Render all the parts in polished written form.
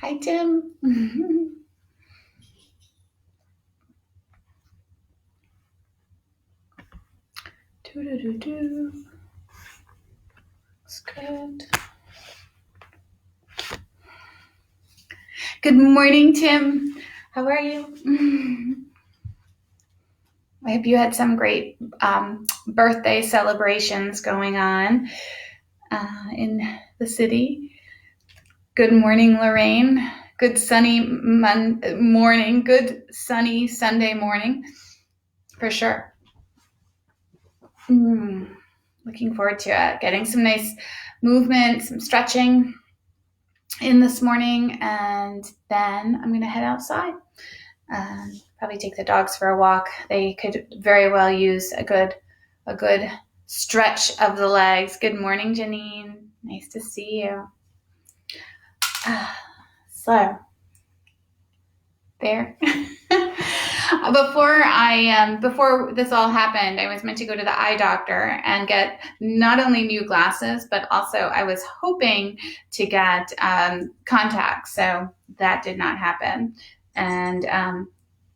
Hi, Tim. Do. That's good. Good morning, Tim. How are you? I hope you had some great birthday celebrations going on in the city. Good morning, Lorraine. Good sunny morning. Good sunny Sunday morning, for sure. Looking forward to it. Getting some nice movement, some stretching in this morning, and then I'm going to head outside. Probably take the dogs for a walk. They could very well use a good stretch of the legs. Good morning, Janine. Nice to see you. So there. Before this all happened, I was meant to go to the eye doctor and get not only new glasses, but also I was hoping to get contacts. So that did not happen. And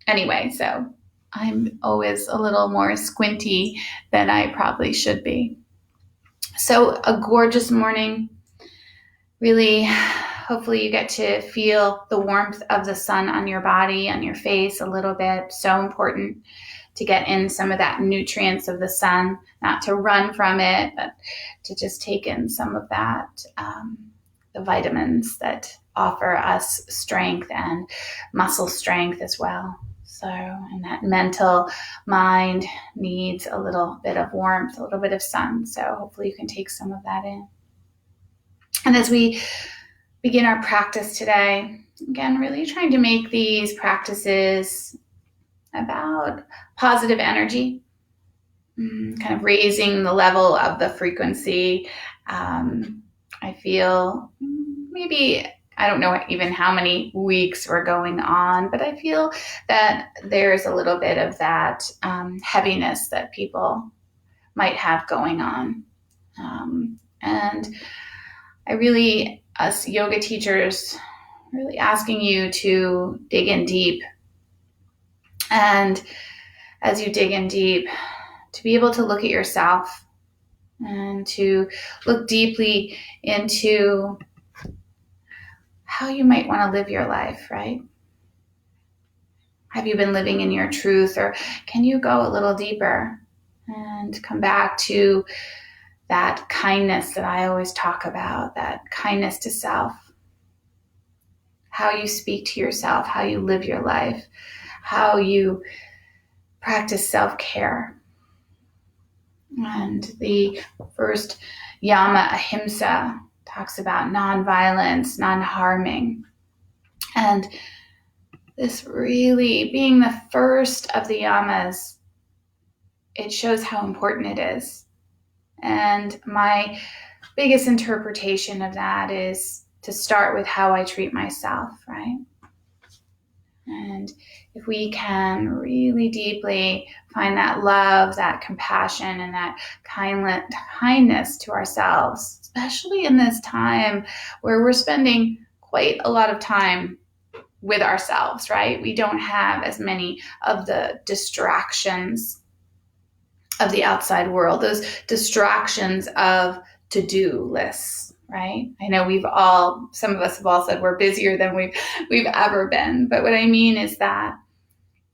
anyway, so I'm always a little more squinty than I probably should be. So a gorgeous morning. Really, hopefully you get to feel the warmth of the sun on your body, on your face a little bit. So important to get in some of that nutrients of the sun, not to run from it, but to just take in some of that, the vitamins that offer us strength and muscle strength as well. So, and that mental mind needs a little bit of warmth, a little bit of sun. So hopefully you can take some of that in. And as we begin our practice today, again, really trying to make these practices about positive energy, kind of raising the level of the frequency. I feel maybe, I don't know even how many weeks we're going on, but I feel that there's a little bit of that heaviness that people might have going on. And I really, us yoga teachers, really asking you to dig in deep. And as you dig in deep, to be able to look at yourself and to look deeply into how you might want to live your life, right? Have you been living in your truth, or can you go a little deeper and come back to that kindness that I always talk about, that kindness to self, how you speak to yourself, how you live your life, how you practice self-care. And the first yama, ahimsa, talks about non-violence, non-harming. And this really being the first of the yamas, it shows how important it is. And my biggest interpretation of that is to start with how I treat myself, right? And if we can really deeply find that love, that compassion, and that kindness to ourselves, especially in this time where we're spending quite a lot of time with ourselves, right? We don't have as many of the distractions of the outside world, those distractions of to-do lists, right? I know some of us have all said we're busier than we've ever been. But what I mean is that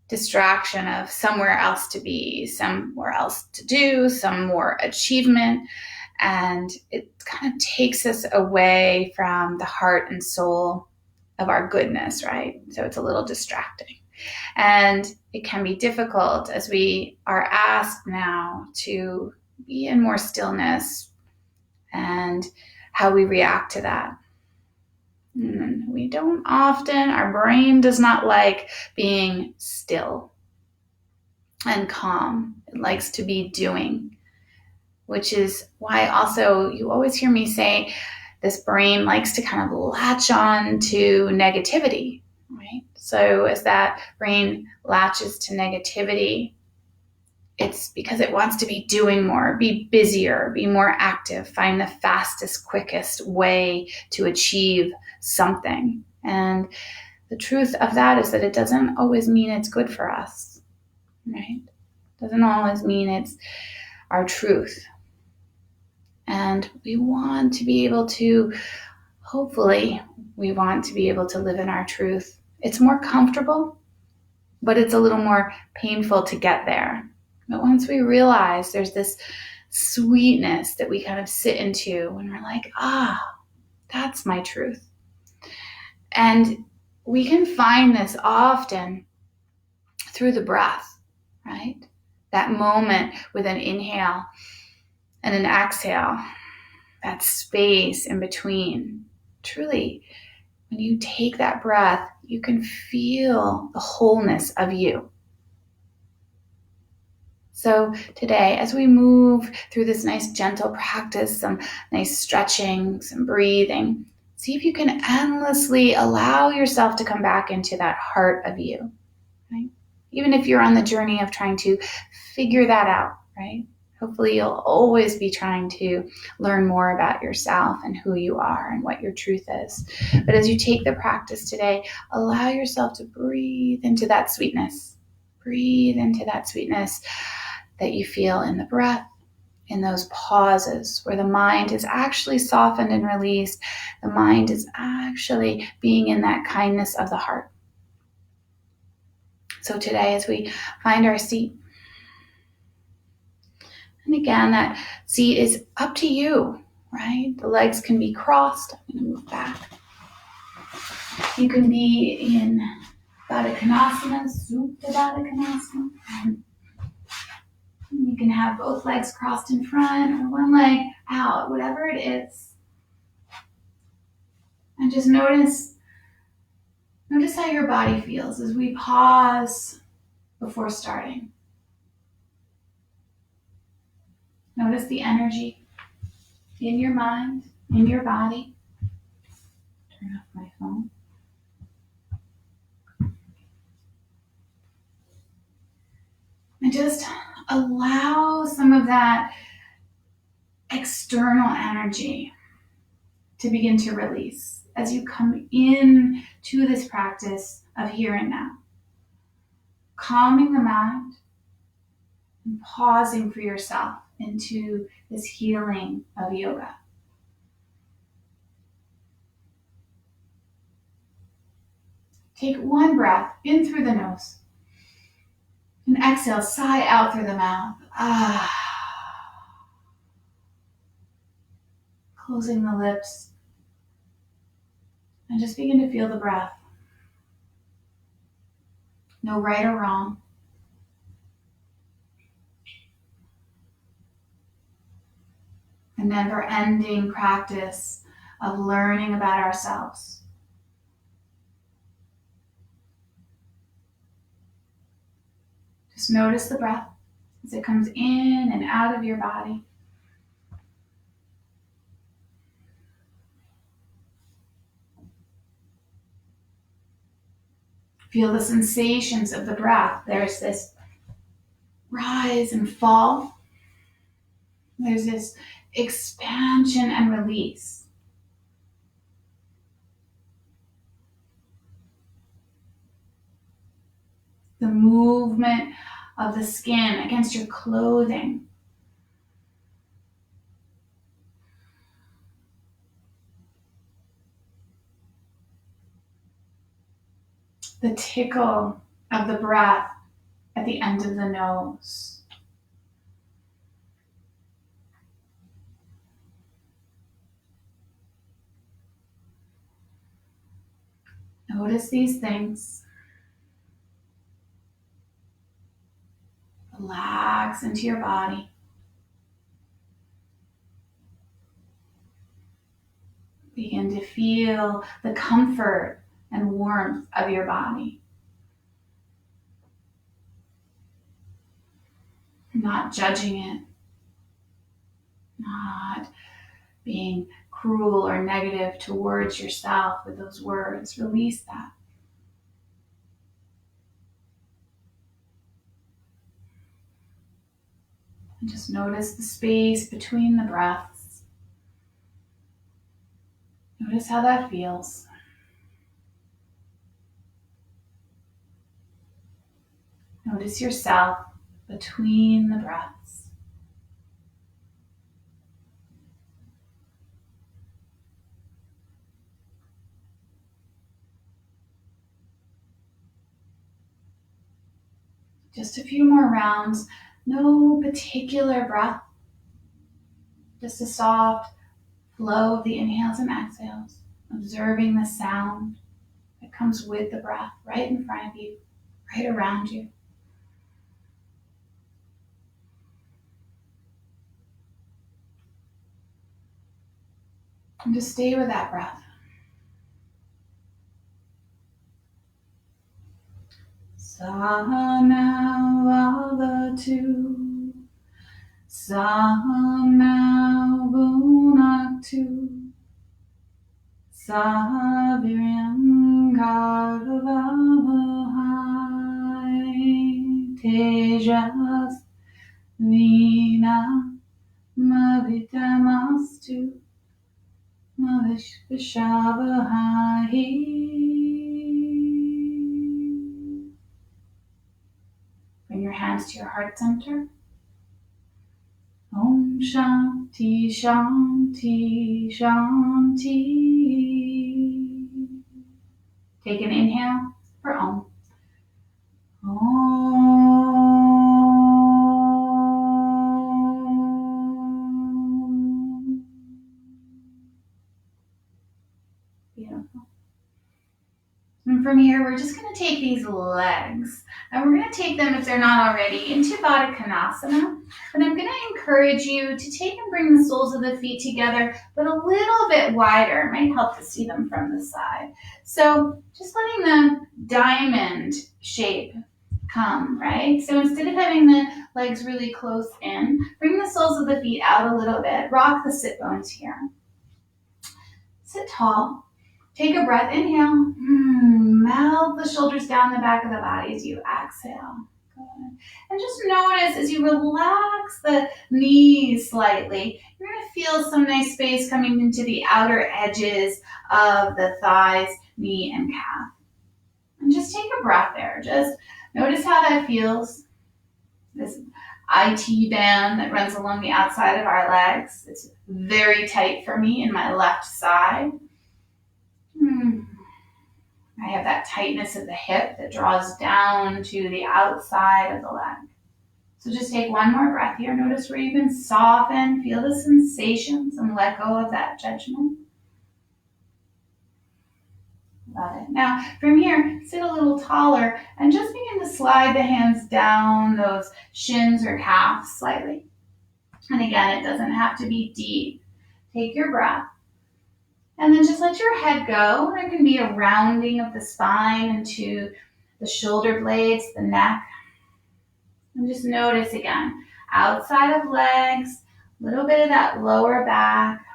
distraction of somewhere else to be, somewhere else to do, some more achievement. And it kind of takes us away from the heart and soul of our goodness, right? So it's a little distracting. And it can be difficult as we are asked now to be in more stillness and how we react to that. And we don't often, our brain does not like being still and calm. It likes to be doing, which is why also you always hear me say this brain likes to kind of latch on to negativity, right? So as that brain latches to negativity, it's because it wants to be doing more, be busier, be more active, find the fastest, quickest way to achieve something. And the truth of that is that it doesn't always mean it's good for us, right? It doesn't always mean it's our truth. And we want to be able to, hopefully, we want to be able to live in our truth. It's more comfortable, but it's a little more painful to get there. But once we realize there's this sweetness that we kind of sit into when we're like, that's my truth. And we can find this often through the breath, right? That moment with an inhale and an exhale, that space in between. Truly, when you take that breath, you can feel the wholeness of you. So today, as we move through this nice gentle practice, some nice stretching, some breathing, see if you can endlessly allow yourself to come back into that heart of you, right? Even if you're on the journey of trying to figure that out, right? Hopefully you'll always be trying to learn more about yourself and who you are and what your truth is. But as you take the practice today, allow yourself to breathe into that sweetness. Breathe into that sweetness that you feel in the breath, in those pauses where the mind is actually softened and released. The mind is actually being in that kindness of the heart. So today, as we find our seat, and again, that seat is up to you, right? The legs can be crossed. I'm going to move back. You can be in Baddha Konasana, Supta Baddha Konasana. You can have both legs crossed in front or one leg out, whatever it is. And just notice how your body feels as we pause before starting. Notice the energy in your mind, in your body. Turn off my phone. And just allow some of that external energy to begin to release as you come in to this practice of here and now. Calming the mind and pausing for yourself into this healing of yoga. Take one breath in through the nose and exhale, sigh out through the mouth. Closing the lips and just begin to feel the breath. No right or wrong. A never-ending practice of learning about ourselves. Just notice the breath as it comes in and out of your body. Feel the sensations of the breath. There's this rise and fall. There's this expansion and release. The movement of the skin against your clothing. The tickle of the breath at the end of the nose. Notice these things. Relax into your body. Begin to feel the comfort and warmth of your body. Not judging it. Not being cruel or negative towards yourself with those words. Release that. And just notice the space between the breaths. Notice how that feels. Notice yourself between the breaths. Just a few more rounds. No particular breath. Just a soft flow of the inhales and exhales. Observing the sound that comes with the breath right in front of you, right around you. And just stay with that breath. Sahanavavatu, Sahanavunaktu, Saviryam Garvavahai, Tejas Vina Mavitamastu, Mavishvashavahai. Bring your hands to your heart center. Om Shanti Shanti Shanti. Take an inhale for Om. Om. Beautiful. And from here, we're just going to take these legs and we're going to take them, if they're not already, into Baddha Konasana. And I'm going to encourage you to take and bring the soles of the feet together, but a little bit wider. It might help to see them from the side. So just letting the diamond shape come, right? So instead of having the legs really close in, bring the soles of the feet out a little bit. Rock the sit bones here. Sit tall. Take a breath, inhale, melt the shoulders down the back of the body as you exhale. Good. And just notice as you relax the knees slightly, you're going to feel some nice space coming into the outer edges of the thighs, knee, and calf. And just take a breath there. Just notice how that feels. This IT band that runs along the outside of our legs. It's very tight for me in my left side. I have that tightness of the hip that draws down to the outside of the leg. So just take one more breath here. Notice where you can soften, feel the sensations, and let go of that judgment. Love it. Now, from here, sit a little taller and just begin to slide the hands down those shins or calves slightly. And again, it doesn't have to be deep. Take your breath. And then just let your head go. There can be a rounding of the spine into the shoulder blades, the neck. And just notice again, outside of legs, a little bit of that lower back.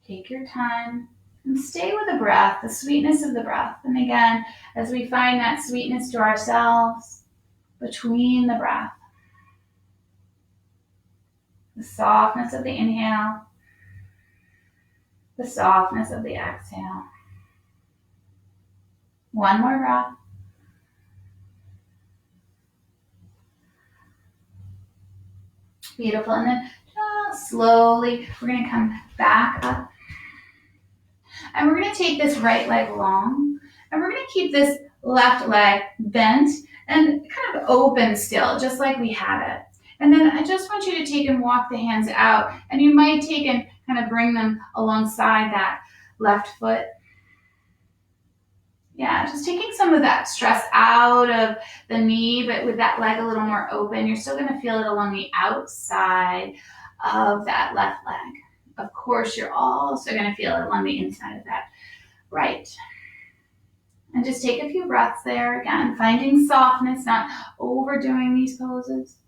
Take your time and stay with the breath, the sweetness of the breath. And again, as we find that sweetness to ourselves between the breath. The softness of the inhale, the softness of the exhale. One more breath. Beautiful. And then just slowly, we're going to come back up. And we're going to take this right leg long. And we're going to keep this left leg bent and kind of open still, just like we had it. And then I just want you to take and walk the hands out. And you might take and kind of bring them alongside that left foot. Yeah, just taking some of that stress out of the knee, but with that leg a little more open. You're still going to feel it along the outside of that left leg. Of course, you're also going to feel it along the inside of that right. And just take a few breaths there. Again, finding softness, not overdoing these poses.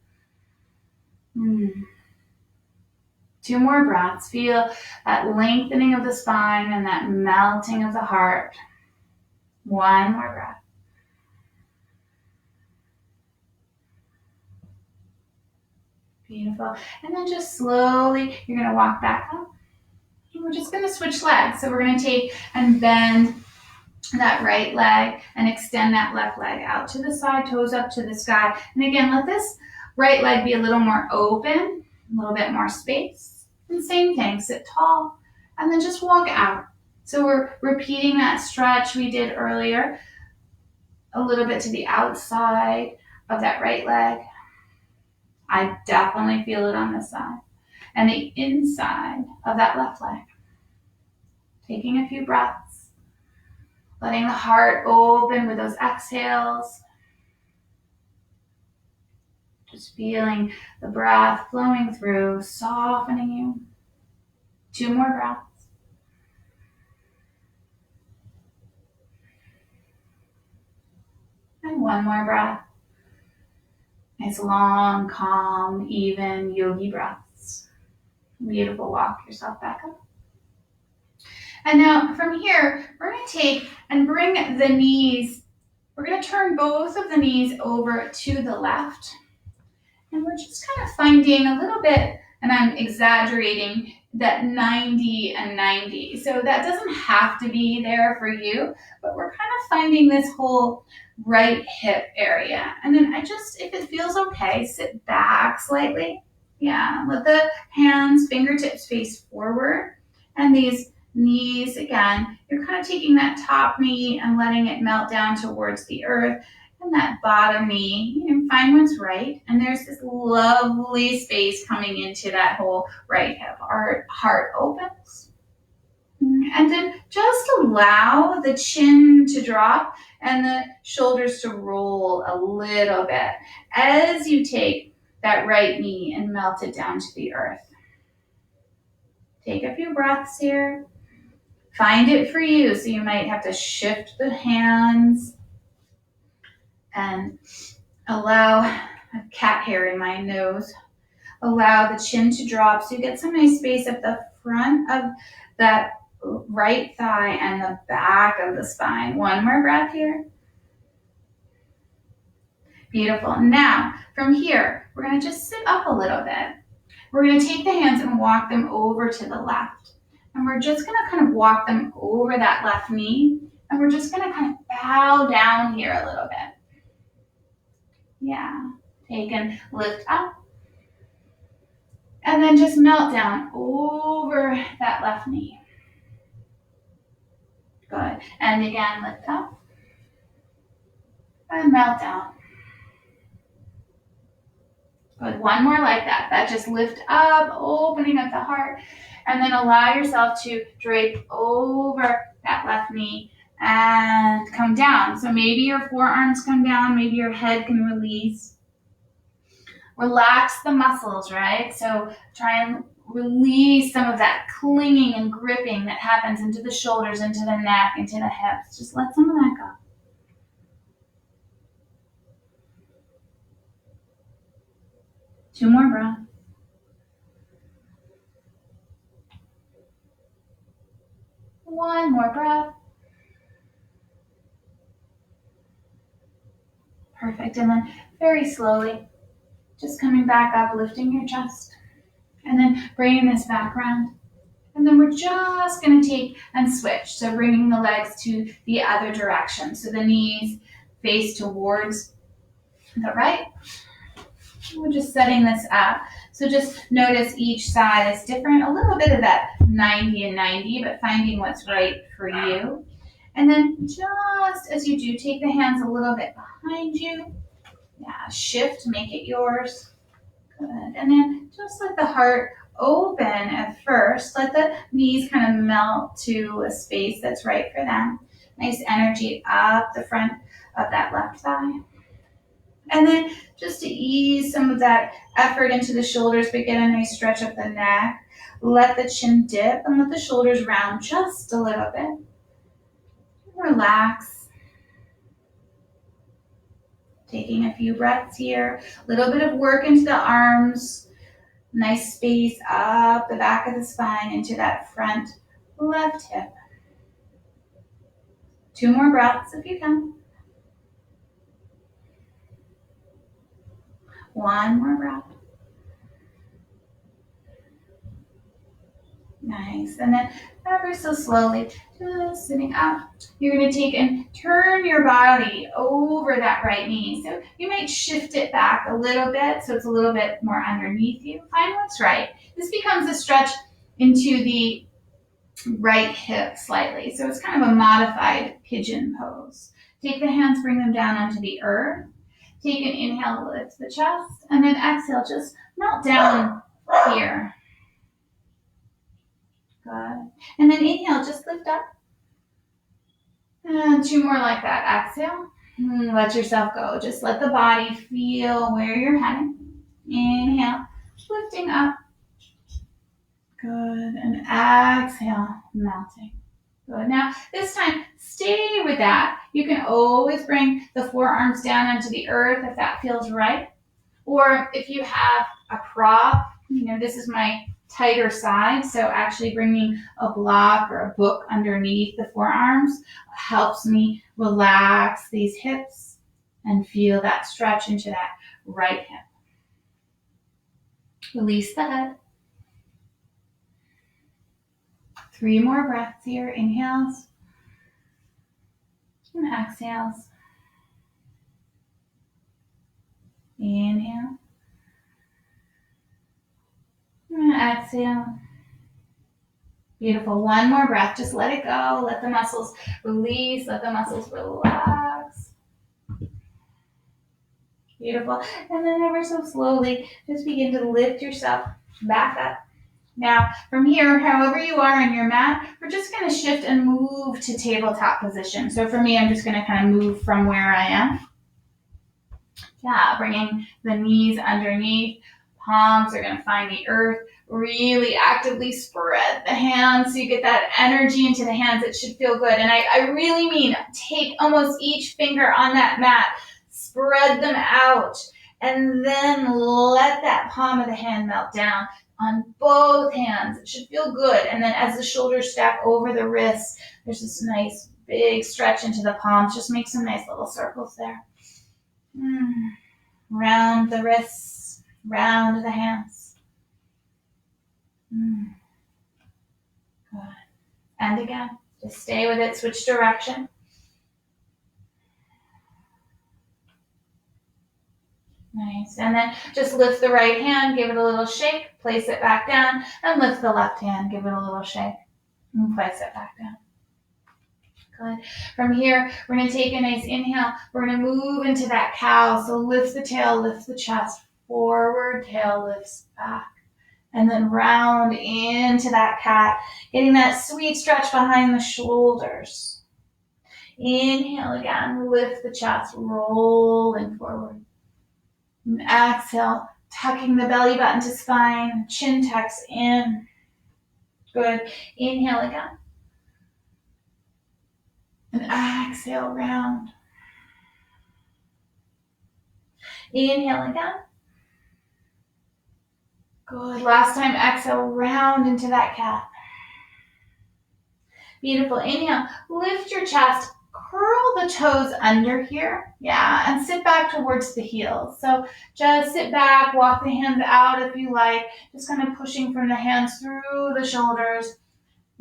2 more breaths. Feel that lengthening of the spine and that melting of the heart. 1 more breath. Beautiful. And then just slowly, you're going to walk back up. And we're just going to switch legs. So we're going to take and bend that right leg and extend that left leg out to the side, toes up to the sky. And again, let this right leg be a little more open, a little bit more space. And same thing, sit tall and then just walk out. So we're repeating that stretch we did earlier, a little bit to the outside of that right leg. I definitely feel it on this side. And the inside of that left leg. Taking a few breaths, letting the heart open with those exhales. Just feeling the breath flowing through, softening you. 2 more breaths. And 1 more breath. Nice long, calm, even yogi breaths. Beautiful. Walk yourself back up. And now from here, we're going to take and bring the knees. We're going to turn both of the knees over to the left. And we're just kind of finding a little bit, and I'm exaggerating, that 90 and 90. So that doesn't have to be there for you, but we're kind of finding this whole right hip area. And then if it feels okay, sit back slightly. Yeah, let the hands, fingertips face forward. And these knees, again, you're kind of taking that top knee and letting it melt down towards the earth. And that bottom knee, you can find what's right. And there's this lovely space coming into that whole right hip. Our heart opens. And then just allow the chin to drop and the shoulders to roll a little bit as you take that right knee and melt it down to the earth. Take a few breaths here. Find it for you. So you might have to shift the hands and allow a cat hair in my nose. Allow the chin to drop so you get some nice space at the front of that right thigh and the back of the spine. 1 more breath here. Beautiful. Now, from here, we're going to just sit up a little bit. We're going to take the hands and walk them over to the left. And we're just going to kind of walk them over that left knee. And we're just going to kind of bow down here a little bit. Yeah. Take and lift up. And then just melt down over that left knee. Good. And again, lift up. And melt down. Good. 1 more like that. That just lift up, opening up the heart. And then allow yourself to drape over that left knee and come down. So maybe your forearms come down, maybe your head can release. Relax the muscles, right? So try and release some of that clinging and gripping that happens into the shoulders, into the neck, into the hips. Just let some of that go. Two more breaths. One more breath. Perfect. And then very slowly, just coming back up, lifting your chest. And then bringing this back around. And then we're just going to take and switch. So bringing the legs to the other direction. So the knees face towards the right. We're just setting this up. So just notice each side is different. A little bit of that 90 and 90, but finding what's right for you. And then just as you do, take the hands a little bit behind you. Yeah, shift, make it yours. Good. And then just let the heart open at first. Let the knees kind of melt to a space that's right for them. Nice energy up the front of that left thigh. And then just to ease some of that effort into the shoulders, but get a nice stretch up the neck. Let the chin dip and let the shoulders round just a little bit. Relax. Taking a few breaths here. A little bit of work into the arms. Nice space up the back of the spine into that front left hip. 2 more breaths if you can. 1 more breath. Nice. And then ever so slowly, just sitting up. You're going to take and turn your body over that right knee. So you might shift it back a little bit so it's a little bit more underneath you. Find what's right. This becomes a stretch into the right hip slightly. So it's kind of a modified pigeon pose. Take the hands, bring them down onto the earth. Take an inhale, lift the chest, and then exhale, just melt down here. Good. And then inhale, just lift up. And 2 more like that. Exhale. Let yourself go. Just let the body feel where you're heading. Inhale, lifting up. Good. And exhale, melting. Good. Now, this time, stay with that. You can always bring the forearms down onto the earth if that feels right. Or if you have a prop, this is my tighter side, so actually bringing a block or a book underneath the forearms helps me relax these hips and feel that stretch into that right hip. Release the head. 3 more breaths here. Inhales and exhales. Inhale. And exhale. Beautiful. 1 more breath. Just let it go. Let the muscles release. Let the muscles relax. Beautiful. And then ever so slowly, just begin to lift yourself back up. Now, from here, however you are on your mat, we're just going to shift and move to tabletop position. So for me, I'm just going to kind of move from where I am. Yeah, bringing the knees underneath. Palms are going to find the earth. Really actively spread the hands so you get that energy into the hands. It should feel good. And I really mean take almost each finger on that mat, spread them out, and then let that palm of the hand melt down on both hands. It should feel good. And then as the shoulders stack over the wrists, there's this nice big stretch into the palms. Just make some nice little circles there. Round the wrists, round the hands. Good. And again, just stay with it, switch direction. Nice. And then just lift the right hand, give it a little shake, place it back down, and lift the left hand, give it a little shake, and place it back down. Good. From here, we're going to take a nice inhale. We're going to move into that cow. So lift the tail, lift the chest, forward, tail lifts back. And then round into that cat, getting that sweet stretch behind the shoulders. Inhale again, lift the chest, rolling forward. And exhale, tucking the belly button to spine, chin tucks in. Good. Inhale again. And exhale, round. Inhale again. Good. Last time, exhale, round into that cat. Beautiful. Inhale, lift your chest, curl the toes under here. Yeah, and sit back towards the heels. So just sit back, walk the hands out if you like, just kind of pushing from the hands through the shoulders,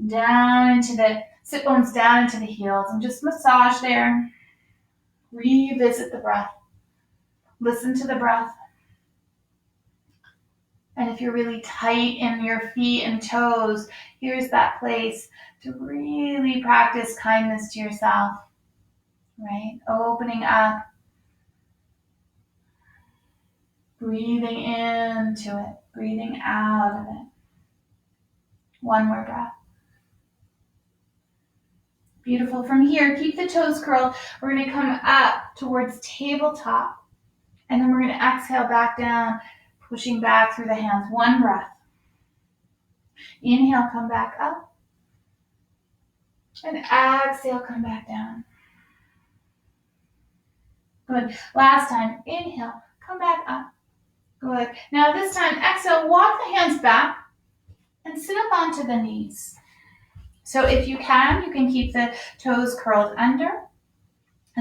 down into the sit bones, down into the heels, and just massage there. Revisit the breath. Listen to the breath. And if you're really tight in your feet and toes, here's that place to really practice kindness to yourself, right? Opening up, breathing into it, breathing out of it. 1 more breath. Beautiful. From here, keep the toes curled. We're going to come up towards tabletop, and then we're going to exhale back down, pushing back through the hands. 1 breath. Inhale, come back up. And exhale, come back down. Good. Last time, inhale, come back up. Good. Now this time, exhale, walk the hands back and sit up onto the knees. So if you can keep the toes curled under.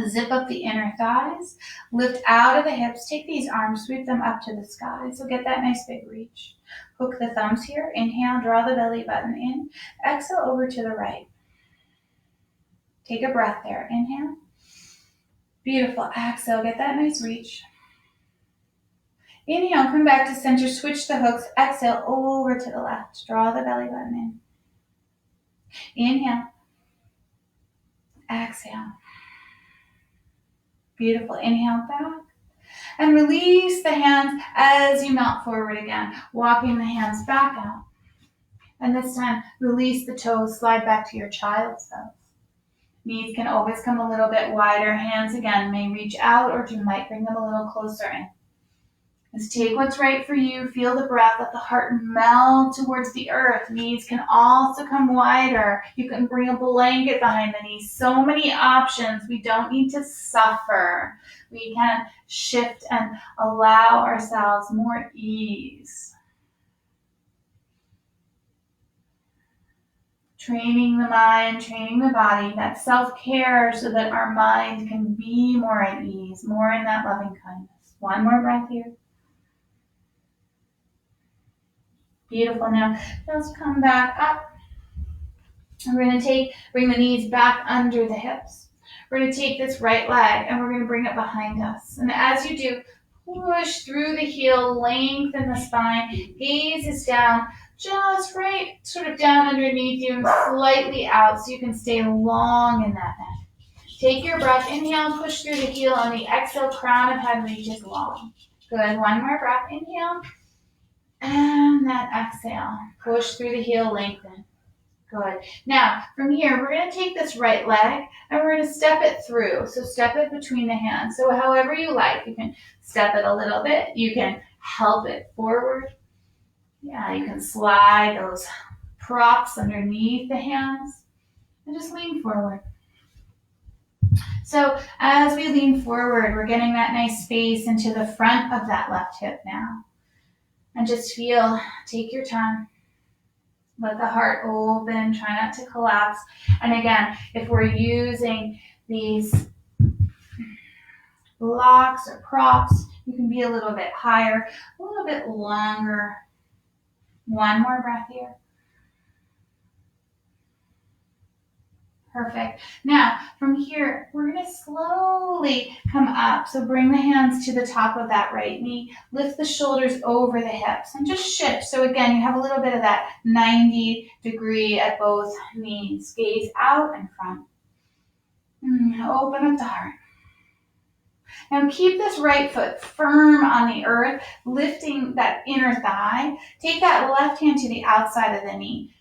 Zip up the inner thighs, lift out of the hips, take these arms, sweep them up to the sky. So get that nice big reach. Hook the thumbs here. Inhale, draw the belly button in. Exhale over to the right. Take a breath there. Inhale. Beautiful. Exhale, get that nice reach. Inhale, come back to center, switch the hooks. Exhale, over to the left. Draw the belly button in. Inhale. Exhale. Beautiful. Inhale back. And release the hands as you melt forward again, walking the hands back out. And this time, release the toes, slide back to your child's pose. Knees can always come a little bit wider. Hands, again, may reach out, or you might bring them a little closer in. Just take what's right for you. Feel the breath. Let the heart melt towards the earth. Knees can also come wider. You can bring a blanket behind the knees. So many options. We don't need to suffer. We can shift and allow ourselves more ease. Training the mind, training the body, that self-care so that our mind can be more at ease, more in that loving kindness. One more breath here. Beautiful. Now, let's come back up. We're going to bring the knees back under the hips. We're going to take this right leg and we're going to bring it behind us. And as you do, push through the heel, lengthen the spine, gaze is down, just right, sort of down underneath you and slightly out so you can stay long in that neck. Take your breath, inhale, push through the heel. On the exhale, crown of head reaches long. Good. One more breath, inhale. And that exhale, push through the heel, lengthen. Good. Now, from here, we're going to take this right leg and we're going to step it through. So step it between the hands. So however you like, you can step it a little bit. You can help it forward. Yeah, you can slide those props underneath the hands and just lean forward. So as we lean forward, we're getting that nice space into the front of that left hip now. And just feel, take your time. Let the heart open, try not to collapse. And again, if we're using these blocks or props, you can be a little bit higher, a little bit longer. One more breath here. Perfect. Now, from here, we're going to slowly come up. So bring the hands to the top of that right knee. Lift the shoulders over the hips and just shift. So again, you have a little bit of that 90-degree at both knees. Gaze out and front. Open up the heart. Now keep this right foot firm on the earth, lifting that inner thigh. Take that left hand to the outside of the knee.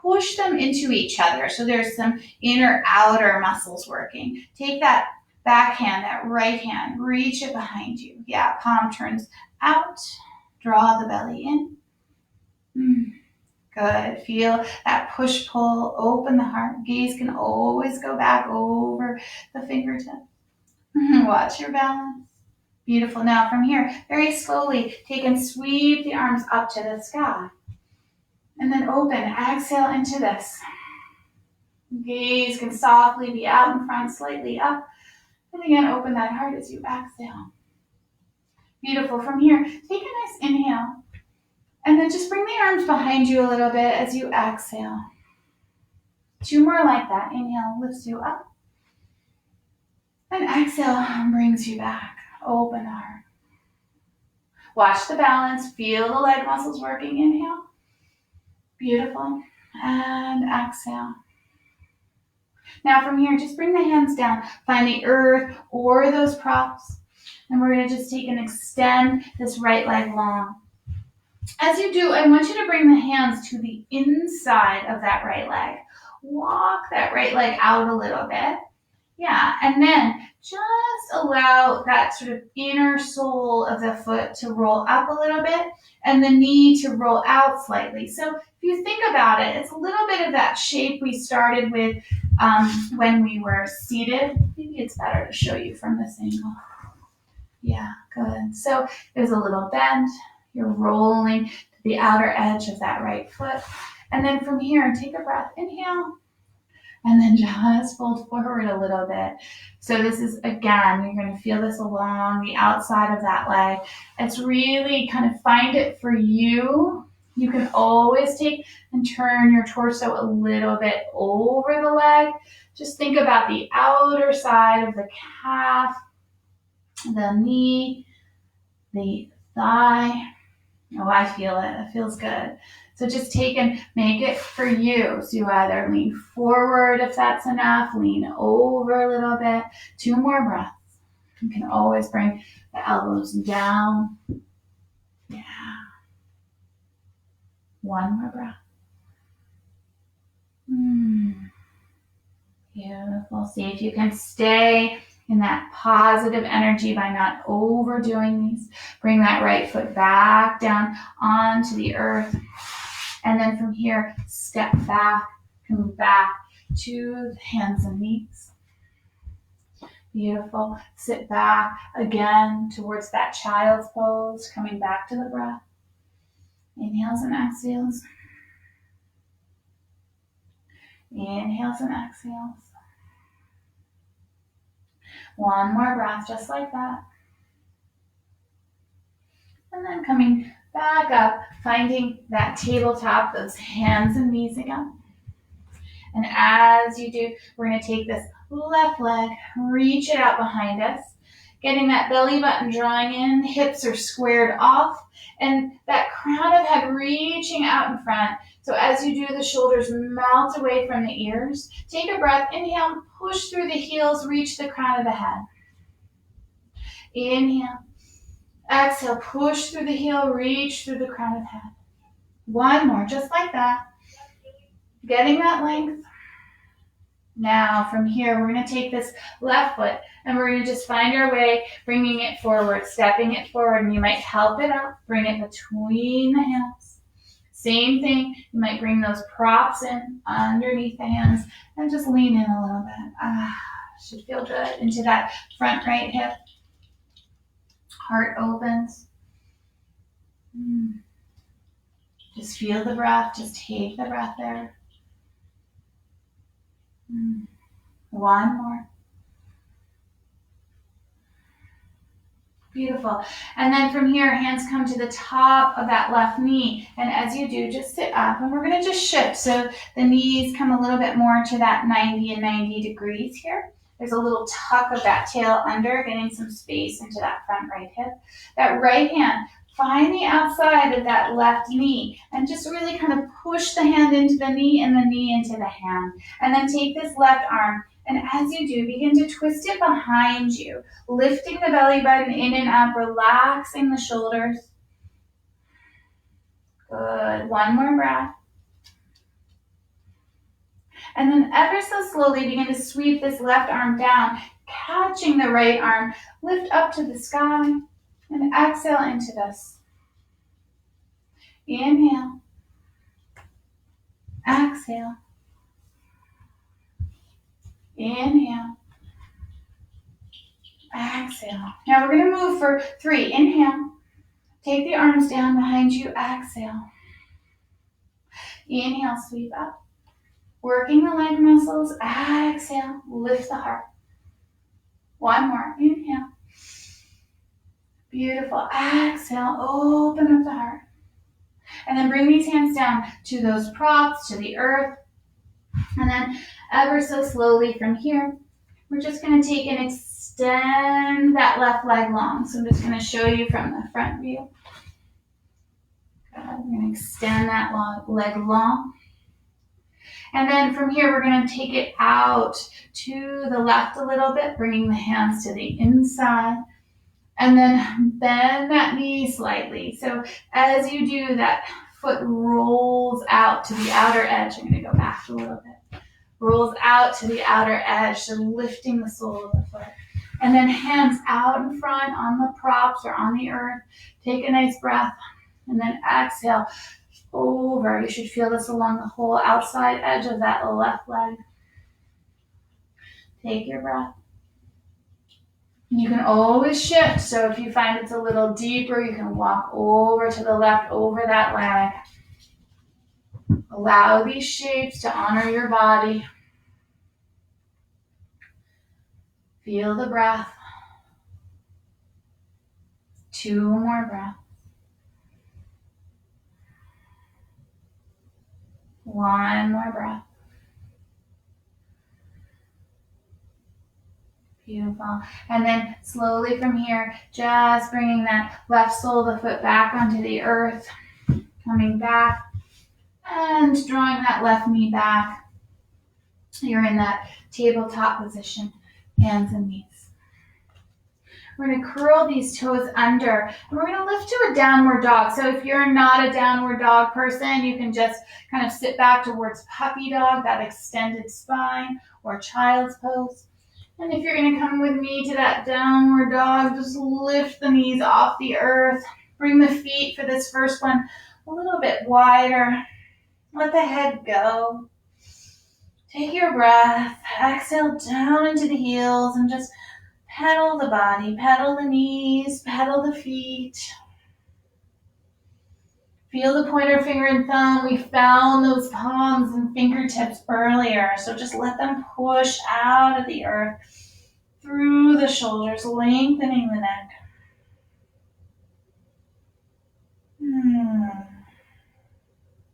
Push them into each other. So there's some inner outer muscles working. Take that back hand, that right hand, reach it behind you. Yeah, palm turns out. Draw the belly in. Good. Feel that push-pull. Open the heart. Gaze can always go back over the fingertips. Watch your balance. Beautiful. Now from here, very slowly, take and sweep the arms up to the sky. And then open, exhale into this. Gaze can softly be out in front, slightly up. And again, open that heart as you exhale. Beautiful. From here, take a nice inhale. And then just bring the arms behind you a little bit as you exhale. Two more like that. Inhale lifts you up. And exhale brings you back. Open the heart. Watch the balance. Feel the leg muscles working. Inhale. Beautiful. And exhale. Now from here, just bring the hands down. Find the earth or those props. And we're going to just take and extend this right leg long. As you do, I want you to bring the hands to the inside of that right leg. Walk that right leg out a little bit. Yeah, and then just allow that sort of inner sole of the foot to roll up a little bit and the knee to roll out slightly. So if you think about it, it's a little bit of that shape we started with when we were seated. Maybe it's better to show you from this angle. Yeah, good. So there's a little bend. You're rolling to the outer edge of that right foot. And then from here, take a breath. Inhale. And then just fold forward a little bit. So this is, again, you're going to feel this along the outside of that leg. It's really kind of find it for you. You can always take and turn your torso a little bit over the leg. Just think about the outer side of the calf, the knee, the thigh. Oh, I feel it. It feels good. So just take and make it for you. So you either lean forward if that's enough, lean over a little bit. 2 more breaths. You can always bring the elbows down. Yeah. 1 more breath. Beautiful. See if you can stay in that positive energy by not overdoing these. Bring that right foot back down onto the earth. And then from here, step back, move back to the hands and knees. Beautiful. Sit back again towards that child's pose, coming back to the breath. Inhales and exhales. Inhales and exhales. 1 more breath, just like that. And then coming back up, finding that tabletop, those hands and knees again. And as you do, we're going to take this left leg, reach it out behind us, getting that belly button drawing in, hips are squared off, and that crown of head reaching out in front. So as you do, the shoulders melt away from the ears. Take a breath, inhale, push through the heels, reach the crown of the head. Inhale. Exhale, push through the heel, reach through the crown of the head. 1 more, just like that. Getting that length. Now from here, we're going to take this left foot and we're going to just find our way, bringing it forward, stepping it forward, and you might help it up, bring it between the hands. Same thing, you might bring those props in underneath the hands and just lean in a little bit. Should feel good into that front right hip. Heart opens. Just feel the breath, just take the breath there. 1 more. Beautiful. And then from here, hands come to the top of that left knee. And as you do, just sit up. And we're going to just shift. So the knees come a little bit more to that 90 and 90 degrees here. There's a little tuck of that tail under, getting some space into that front right hip. That right hand, find the outside of that left knee and just really kind of push the hand into the knee and the knee into the hand. And then take this left arm, and as you do, begin to twist it behind you, lifting the belly button in and up, relaxing the shoulders. Good. 1 more breath. And then ever so slowly begin to sweep this left arm down, catching the right arm. Lift up to the sky and exhale into this. Inhale. Exhale. Inhale. Exhale. Now we're going to move for 3. Inhale. Take the arms down behind you. Exhale. Inhale, sweep up. Working the leg muscles. Exhale. Lift the heart. 1 more. Inhale. Beautiful. Exhale. Open up the heart. And then bring these hands down to those props, to the earth. And then ever so slowly from here, we're just going to take and extend that left leg long. So I'm just going to show you from the front view. Good. We're going to extend that leg long. And then from here, we're going to take it out to the left a little bit, bringing the hands to the inside. And then bend that knee slightly. So as you do, that foot rolls out to the outer edge. I'm going to go back a little bit. Rolls out to the outer edge, so lifting the sole of the foot. And then hands out in front on the props or on the earth. Take a nice breath. And then exhale over. You should feel this along the whole outside edge of that left leg. Take your breath. You can always shift. So if you find it's a little deeper, you can walk over to the left, over that leg. Allow these shapes to honor your body. Feel the breath. 2 more breaths. One more breath. Beautiful. And then slowly from here, just bringing that left sole of the foot back onto the earth, coming back and drawing that left knee back. You're in that tabletop position, hands and knees. We're going to curl these toes under, and we're going to lift to a downward dog. So if you're not a downward dog person, you can just kind of sit back towards puppy dog, that extended spine, or child's pose. And if you're going to come with me to that downward dog, just lift the knees off the earth. Bring the feet for this first one a little bit wider. Let the head go. Take your breath. Exhale down into the heels and just pedal the body, pedal the knees, pedal the feet. Feel the pointer finger and thumb. We found those palms and fingertips earlier, so just let them push out of the earth through the shoulders, lengthening the neck.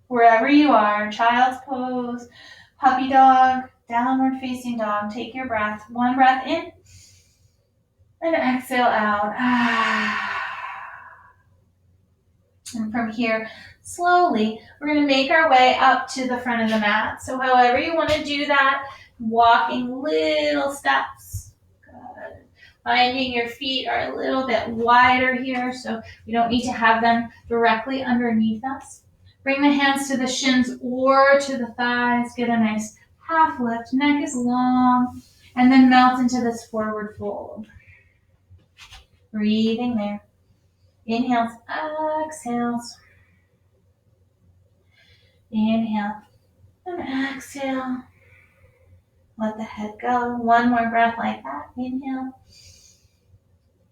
Wherever you are, child's pose, puppy dog, downward facing dog, take your breath. One breath in and exhale out. And from here, slowly, we're going to make our way up to the front of the mat. So however you want to do that, walking little steps. Good. Finding your feet are a little bit wider here, so we don't need to have them directly underneath us. Bring the hands to the shins or to the thighs. Get a nice half lift. Neck is long. And then melt into this forward fold. Breathing there. Inhales, exhales. Inhale and exhale. Let the head go. One more breath like that. Inhale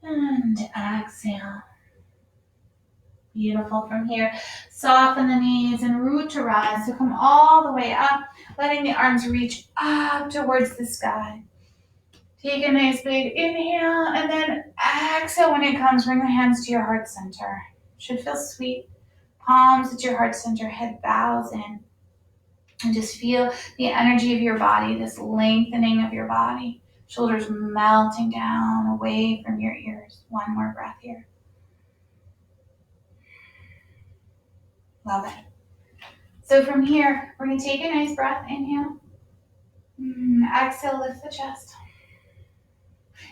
and exhale. Beautiful. From here, soften the knees and root to rise. So come all the way up, letting the arms reach up towards the sky. Take a nice big inhale and then exhale when it comes. Bring the hands to your heart center. Should feel sweet. Palms at your heart center, head bows in. And just feel the energy of your body, this lengthening of your body. Shoulders melting down away from your ears. One more breath here. Love it. So from here, we're going to take a nice breath. Inhale. Exhale, lift the chest.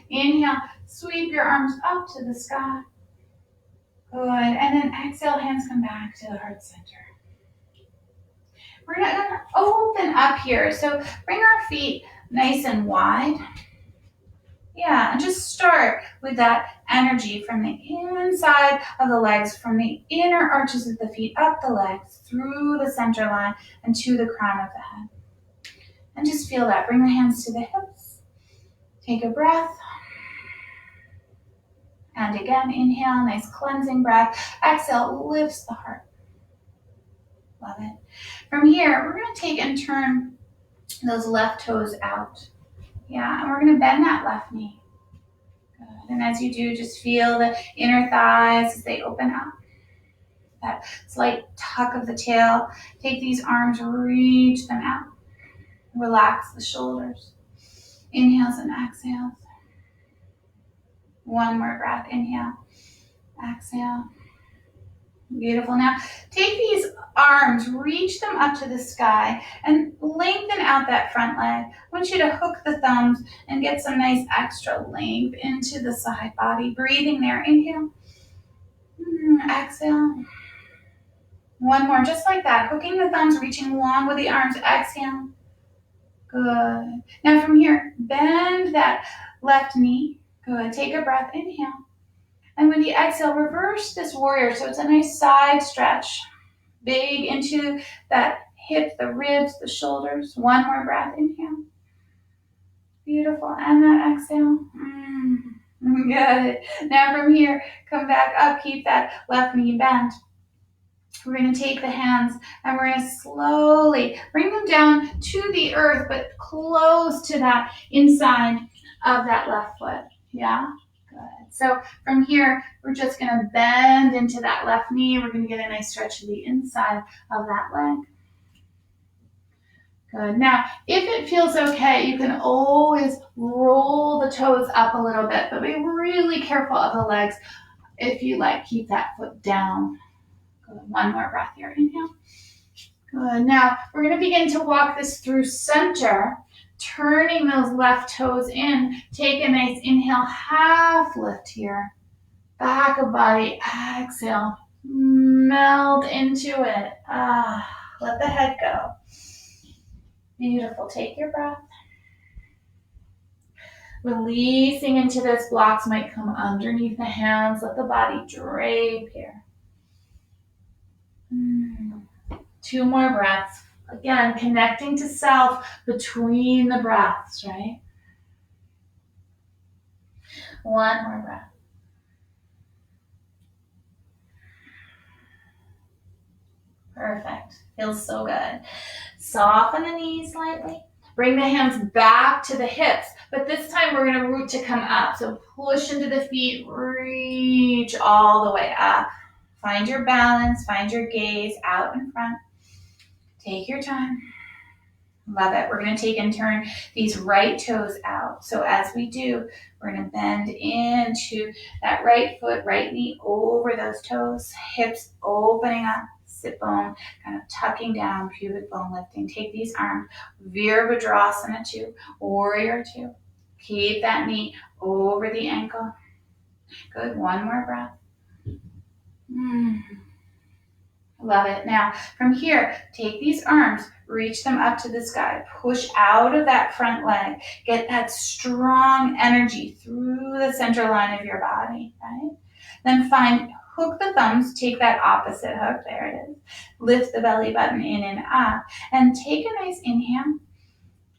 Inhale, sweep your arms up to the sky. Good. And then exhale, hands come back to the heart center. We're going to open up here. So bring our feet nice and wide. Yeah, and just start with that energy from the inside of the legs, from the inner arches of the feet, up the legs, through the center line, and to the crown of the head. And just feel that. Bring the hands to the hips. Take a breath. And again, inhale, nice cleansing breath. Exhale, lifts the heart. Love it. From here, we're going to take and turn those left toes out. Yeah, and we're going to bend that left knee. Good. And as you do, just feel the inner thighs as they open up. That slight tuck of the tail. Take these arms, reach them out. Relax the shoulders. Inhales and exhales. One more breath. Inhale. Exhale. Beautiful. Now, take these arms, reach them up to the sky, and lengthen out that front leg. I want you to hook the thumbs and get some nice extra length into the side body. Breathing there. Inhale. Exhale. One more, just like that. Hooking the thumbs, reaching long with the arms. Exhale. Good. Now from here, bend that left knee. Good. Take a breath. Inhale. And with the exhale, reverse this warrior. So it's a nice side stretch. Big into that hip, the ribs, the shoulders. One more breath. Inhale. Beautiful. And that exhale. Good. Now from here, come back up. Keep that left knee bent. We're going to take the hands and we're going to slowly bring them down to the earth, but close to that inside of that left foot. Yeah? Good. So from here, we're just going to bend into that left knee. We're going to get a nice stretch to the inside of that leg. Good. Now, if it feels okay, you can always roll the toes up a little bit, but be really careful of the legs. If you like, keep that foot down. Good. One more breath here. Inhale. Good. Now, we're going to begin to walk this through center, turning those left toes in. Take a nice inhale, half lift here. Back of body, exhale. Melt into it. Let the head go. Beautiful. Take your breath. Releasing into this. Blocks might come underneath the hands. Let the body drape here. 2 more breaths. Again, connecting to self between the breaths, right? 1 more breath. Perfect. Feels so good. Soften the knees slightly. Bring the hands back to the hips, but this time we're going to root to come up. So push into the feet, reach all the way up. Find your balance, find your gaze out in front. Take your time. Love it. We're going to take and turn these right toes out. So as we do, we're going to bend into that right foot, right knee over those toes, hips opening up, sit bone kind of tucking down, pubic bone lifting. Take these arms, Virabhadrasana 2, Warrior 2. Keep that knee over the ankle. Good. 1 more breath. Love it. Now, from here, take these arms, reach them up to the sky, push out of that front leg, get that strong energy through the center line of your body, right? Then hook the thumbs, take that opposite hook, there it is. Lift the belly button in and up, and take a nice inhale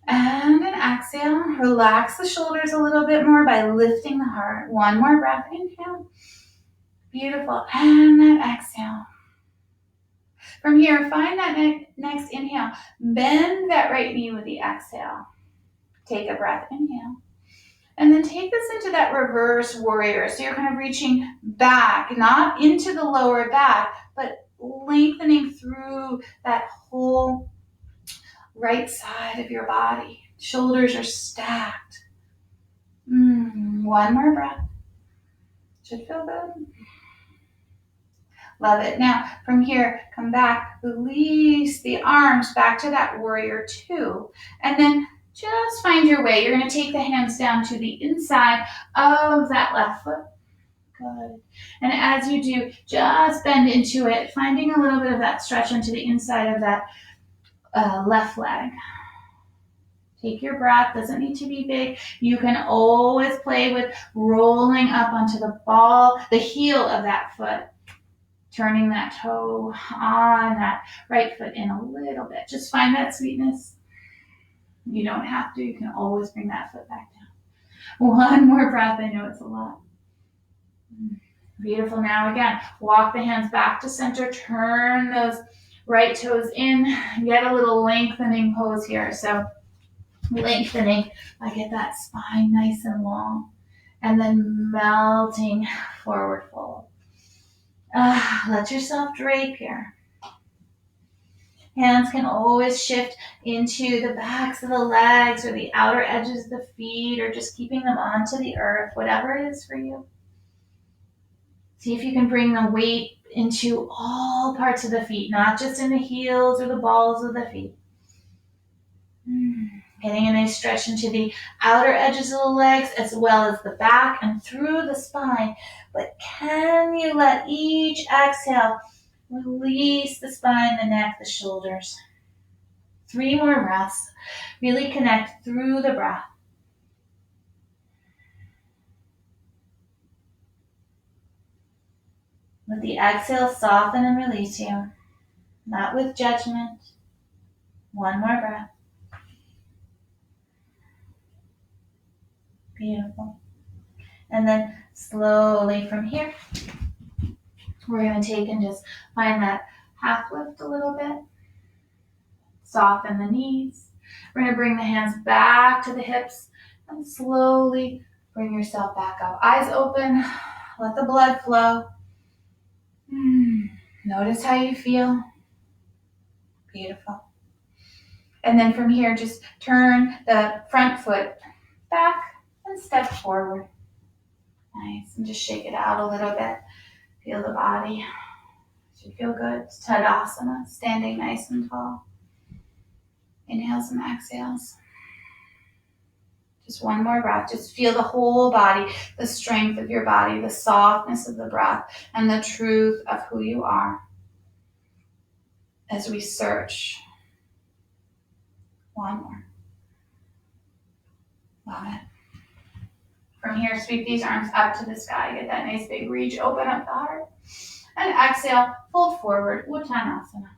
and an exhale. Relax the shoulders a little bit more by lifting the heart. 1 more breath, inhale. Beautiful, and that exhale. From here, find that next inhale. Bend that right knee with the exhale. Take a breath, inhale. And then take this into that reverse warrior. So you're kind of reaching back, not into the lower back, but lengthening through that whole right side of your body. Shoulders are stacked. 1 more breath. Should feel good. Love it. Now, from here, come back, release the arms back to that warrior 2, and then just find your way. You're going to take the hands down to the inside of that left foot. Good. And as you do, just bend into it, finding a little bit of that stretch into the inside of that left leg. Take your breath, doesn't need to be big. You can always play with rolling up onto the heel of that foot. Turning that toe on that right foot in a little bit. Just find that sweetness. You don't have to. You can always bring that foot back down. 1 more breath. I know it's a lot. Beautiful. Now again, walk the hands back to center. Turn those right toes in. Get a little lengthening pose here. So lengthening. I get that spine nice and long. And then melting forward fold. Let yourself drape here. Hands can always shift into the backs of the legs or the outer edges of the feet, or just keeping them onto the earth, whatever it is for you. See if you can bring the weight into all parts of the feet, not just in the heels or the balls of the feet. Getting a nice stretch into the outer edges of the legs as well as the back and through the spine. But can you let each exhale release the spine, the neck, the shoulders? 3 more breaths. Really connect through the breath. Let the exhale soften and release you, not with judgment. 1 more breath. Beautiful. And then slowly from here, we're going to take and just find that half lift a little bit. Soften the knees. We're going to bring the hands back to the hips and slowly bring yourself back up. Eyes open. Let the blood flow. Notice how you feel. Beautiful. And then from here, just turn the front foot back and step forward. Nice. And just shake it out a little bit. Feel the body. Should feel good. Tadasana, standing nice and tall. Inhales and exhales. Just one more breath. Just feel the whole body, the strength of your body, the softness of the breath, and the truth of who you are as we search. One more. Love it. From here, sweep these arms up to the sky. Get that nice big reach. Open up the heart. And exhale, fold forward, Uttanasana.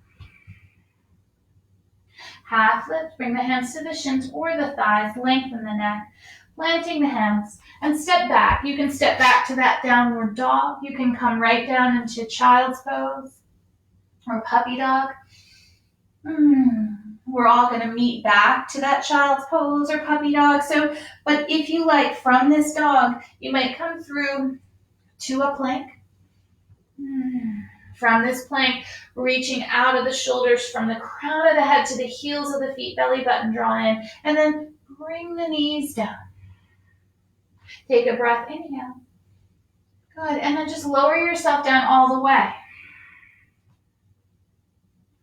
Half lift, bring the hands to the shins or the thighs, lengthen the neck, planting the hands, and step back. You can step back to that downward dog. You can come right down into child's pose or puppy dog. We're all going to meet back to that child's pose or puppy dog. But if you like, from this dog, you might come through to a plank. From this plank, reaching out of the shoulders from the crown of the head to the heels of the feet, belly button draw in, and then bring the knees down. Take a breath, inhale. Good, and then just lower yourself down all the way.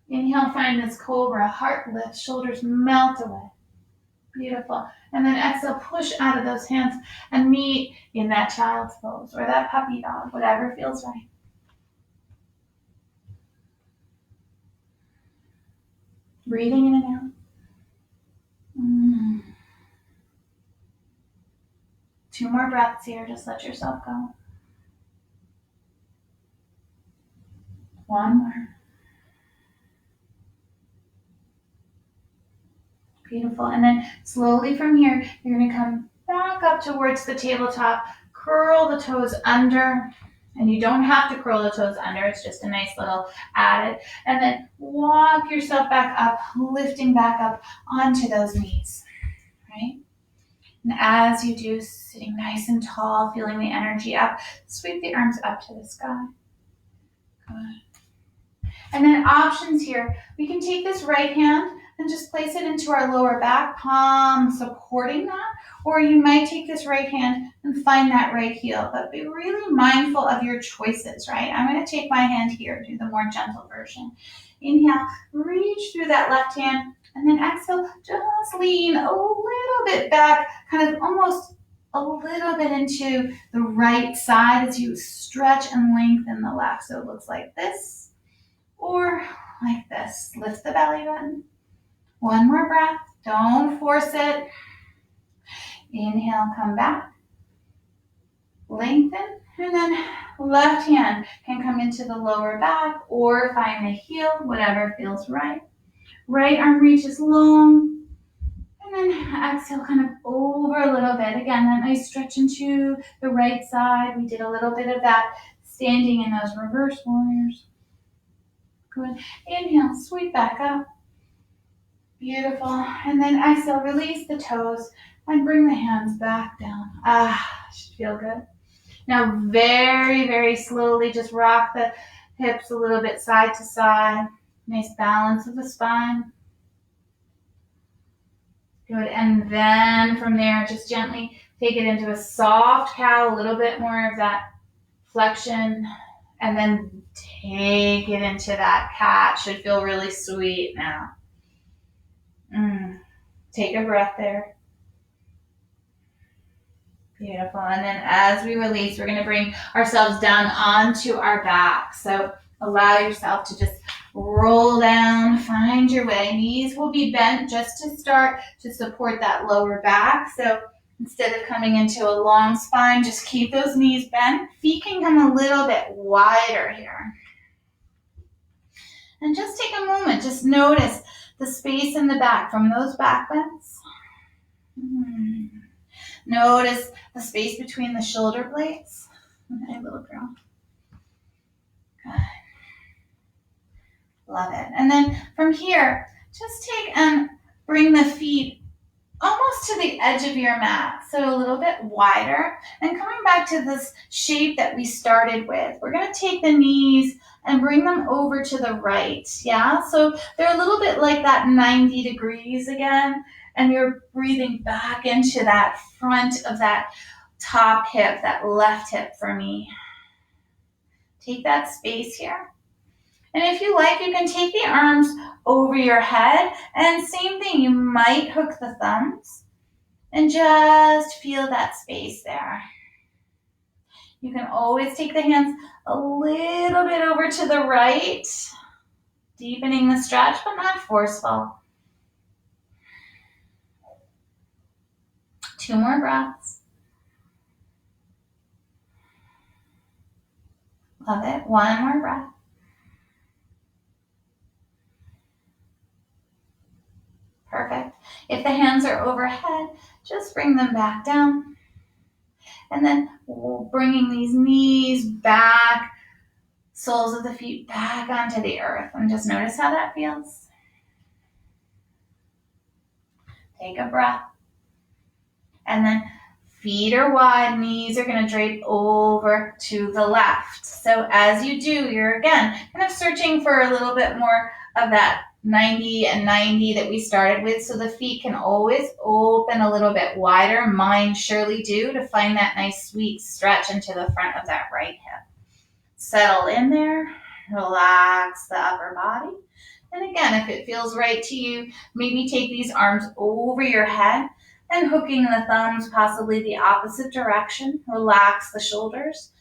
Inhale, find this cobra, heart lift, shoulders melt away. Beautiful. And then exhale, push out of those hands and meet in that child's pose or that puppy dog, whatever feels right. Breathing in and out. 2 more breaths here. Just let yourself go. 1 more. Beautiful. And then slowly from here, you're going to come back up towards the tabletop. Curl the toes under. And you don't have to curl the toes under. It's just a nice little added. And then walk yourself back up, lifting back up onto those knees. Right? And as you do, sitting nice and tall, feeling the energy up, sweep the arms up to the sky. Good. And then options here. We can take this right hand and just place it into our lower back, palm supporting that. Or you might take this right hand and find that right heel. But be really mindful of your choices, right? I'm going to take my hand here, do the more gentle version. Inhale, reach through that left hand. And then exhale, just lean a little bit back, kind of almost a little bit into the right side as you stretch and lengthen the left. So it looks like this or like this. Lift the belly button. 1 more breath. Don't force it. Inhale, come back. Lengthen. And then left hand can come into the lower back or find the heel, whatever feels right. Right arm reaches long. And then exhale, kind of over a little bit. Again, that nice stretch into the right side. We did a little bit of that standing in those reverse warriors. Good. Inhale, sweep back up. Beautiful. And then exhale, release the toes and bring the hands back down. Should feel good. Now, very, very slowly, just rock the hips a little bit side to side. Nice balance of the spine. Good. And then from there, just gently take it into a soft cow, a little bit more of that flexion. And then take it into that cat. Should feel really sweet now. Take a breath there. Beautiful. And then as we release, we're going to bring ourselves down onto our back. So allow yourself to just roll down, find your way. Knees will be bent just to start to support that lower back. So instead of coming into a long spine, just keep those knees bent. Feet can come a little bit wider here. And just take a moment, just notice the space in the back from those back bends. Notice the space between the shoulder blades. Okay, little girl. Good. Love it. And then from here, just take and bring the feet almost to the the edge of your mat, so a little bit wider. And coming back to this shape that we started with, we're going to take the knees and bring them over to the right, yeah? So they're a little bit like that 90 degrees again, and you're breathing back into that front of that top hip, that left hip for me. Take that space here. And if you like, you can take the arms over your head, and same thing, you might hook the thumbs and just feel that space there. You can always take the hands a little bit over to the right, deepening the stretch, but not forceful. 2 more breaths. Love it. 1 more breath. Perfect. If the hands are overhead, just bring them back down. And then bringing these knees back, soles of the feet back onto the earth. And just notice how that feels. Take a breath. And then feet are wide, knees are going to drape over to the left. So as you do, you're again kind of searching for a little bit more of that 90 and 90 that we started with. So the feet can always open a little bit wider. Mine surely do, to find that nice sweet stretch into the front of that right hip. Settle in there, relax the upper body. And again, if it feels right to you, maybe take these arms over your head and hooking the thumbs possibly the opposite direction. Relax the shoulders.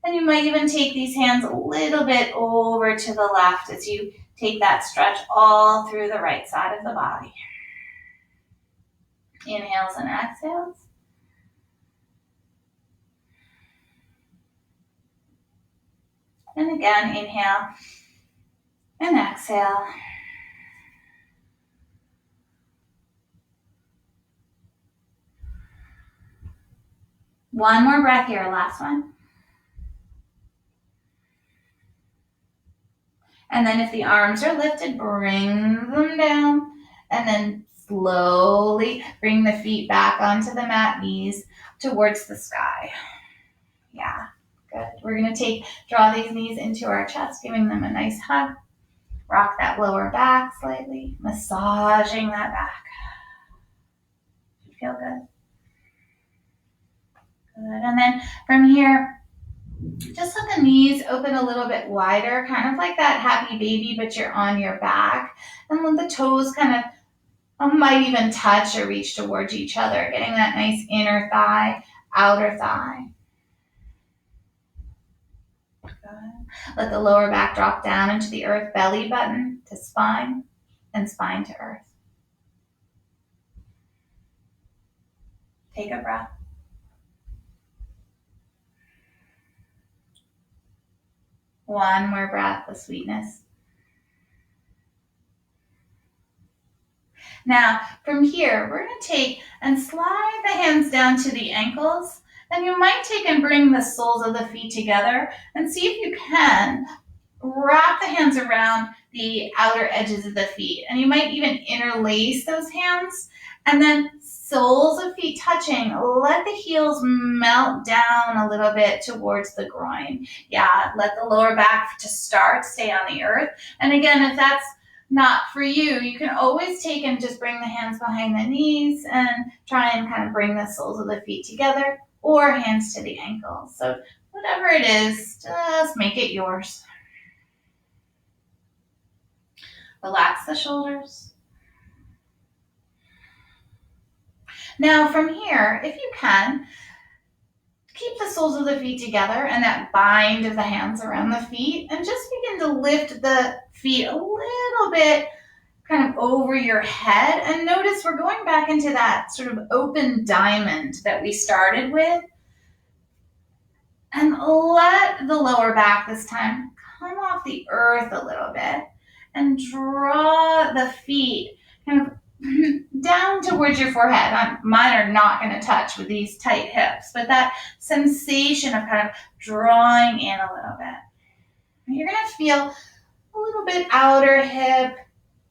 And you might even take these hands a little bit over to the left as you take that stretch all through the right side of the body. Inhales and exhales. And again, inhale and exhale. One more breath here, last one. And then if the arms are lifted, bring them down. And then slowly bring the feet back onto the mat, knees towards the sky. Yeah, good. We're going to draw these knees into our chest, giving them a nice hug. Rock that lower back slightly, massaging that back. Feel good. Good. And then from here, just let the knees open a little bit wider, kind of like that happy baby, but you're on your back. And let the toes kind of might even touch or reach towards each other, getting that nice inner thigh, outer thigh. Good. Let the lower back drop down into the earth, belly button to spine, and spine to earth. Take a breath. One more breath of sweetness. Now, from here, we're going to take and slide the hands down to the ankles. And you might take and bring the soles of the feet together and see if you can wrap the hands around the outer edges of the feet. And you might even interlace those hands. And then soles of feet touching, let the heels melt down a little bit towards the groin. Yeah, let the lower back to start, stay on the earth. And again, if that's not for you, you can always take and just bring the hands behind the knees and try and kind of bring the soles of the feet together, or hands to the ankles. So whatever it is, just make it yours. Relax the shoulders. Now from here, if you can, keep the soles of the feet together and that bind of the hands around the feet, and just begin to lift the feet a little bit kind of over your head. And notice we're going back into that sort of open diamond that we started with. And let the lower back this time come off the earth a little bit and draw the feet kind of down towards your forehead. Mine are not going to touch with these tight hips, but that sensation of kind of drawing in a little bit. You're going to feel a little bit outer hip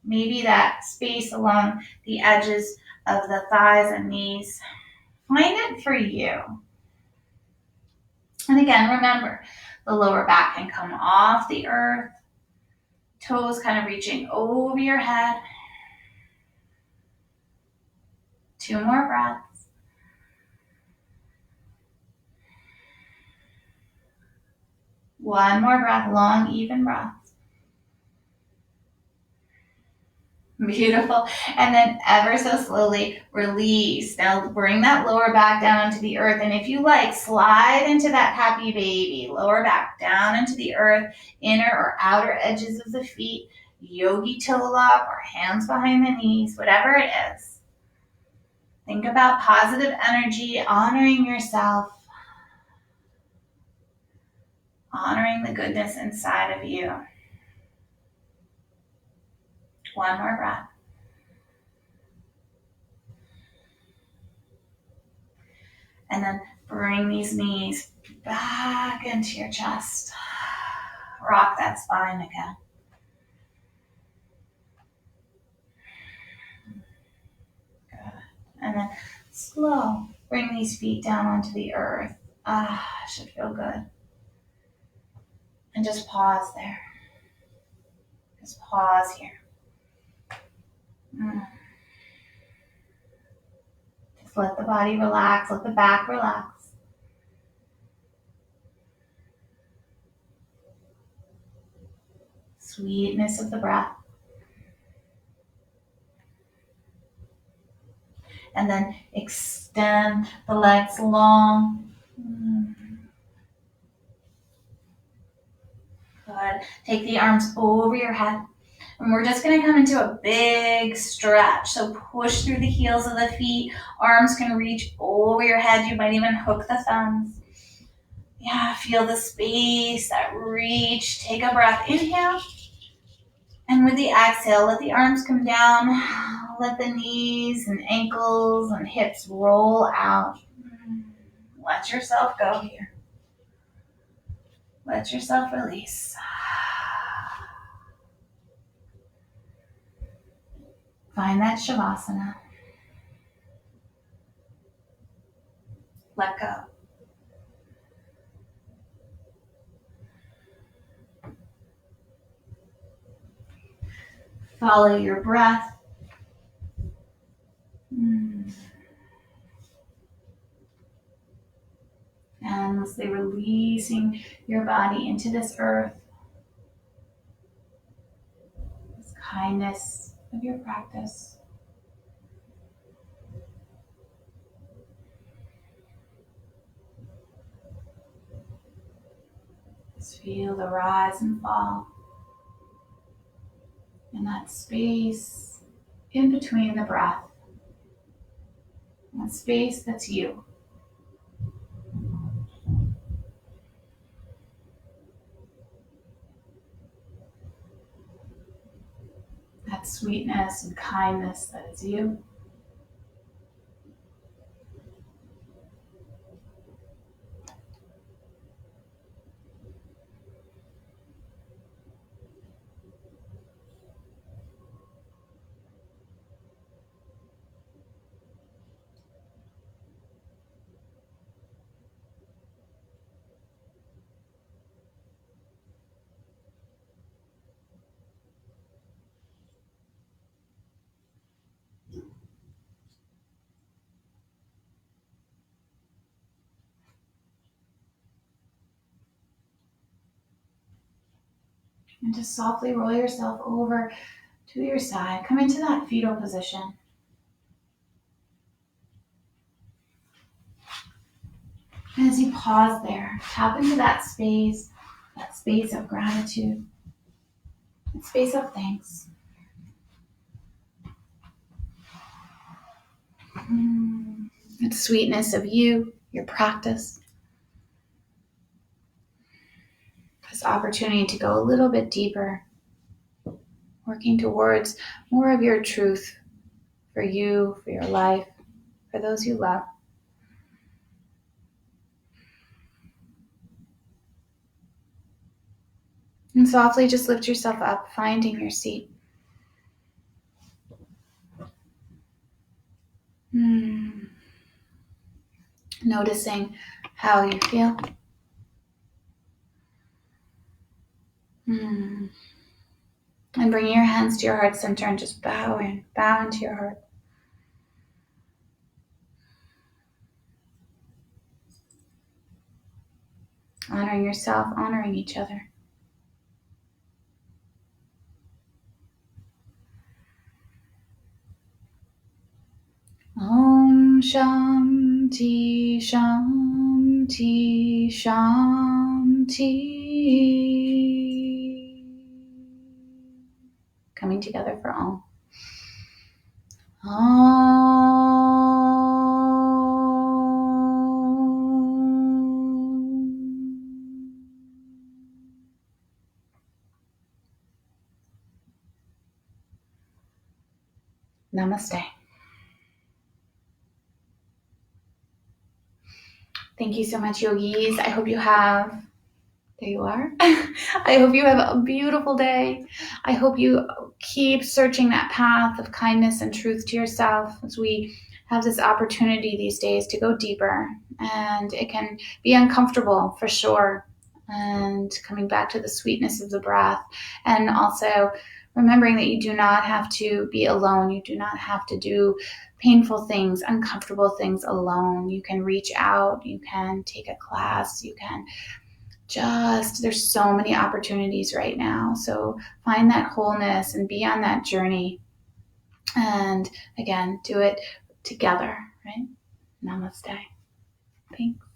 maybe that space along the edges of the thighs and knees. Find it for you. And again, remember, the lower back can come off the earth, toes kind of reaching over your head. 2 more breaths. One more breath, long, even breath. Beautiful. And then ever so slowly release. Now bring that lower back down onto the earth. And if you like, slide into that happy baby. Lower back down into the earth, inner or outer edges of the feet, yogi toe up or hands behind the knees, whatever it is. Think about positive energy, honoring yourself, honoring the goodness inside of you. One more breath. And then bring these knees back into your chest. Rock that spine again. Good. And then slow. Bring these feet down onto the earth. Should feel good. And just pause there. Just pause here. Just let the body relax. Let the back relax. Sweetness of the breath. And then extend the legs long. Good. Take the arms over your head. And we're just going to come into a big stretch. So push through the heels of the feet. Arms can reach over your head. You might even hook the thumbs. Yeah, feel the space, that reach. Take a breath. Inhale. And with the exhale, let the arms come down. Let the knees and ankles and hips roll out. Let yourself go here. Let yourself release. Find that Shavasana. Let go. Follow your breath. Endlessly releasing your body into this earth. This kindness of your practice. Just feel the rise and fall. And that space in between the breath. That space that's you. That sweetness and kindness that is you. And just softly roll yourself over to your side. Come into that fetal position. And as you pause there, tap into that space of gratitude, that space of thanks. That sweetness of you, your practice. This opportunity to go a little bit deeper, working towards more of your truth for you, for your life, for those you love. And softly just lift yourself up, finding your seat. Noticing how you feel. And bringing your hands to your heart center and just bow into your heart. Honoring yourself, honoring each other. Om Shanti Shanti Shanti. Coming together for Om. Namaste. Thank you so much, yogis. I hope you have, there you are. I hope you have a beautiful day. I hope you keep searching that path of kindness and truth to yourself as we have this opportunity these days to go deeper. And it can be uncomfortable for sure. And coming back to the sweetness of the breath, and also remembering that you do not have to be alone. You do not have to do painful things, uncomfortable things alone. You can reach out, you can take a class, you can there's so many opportunities right now. So find that wholeness and be on that journey. And again, do it together, right? Namaste. Thanks.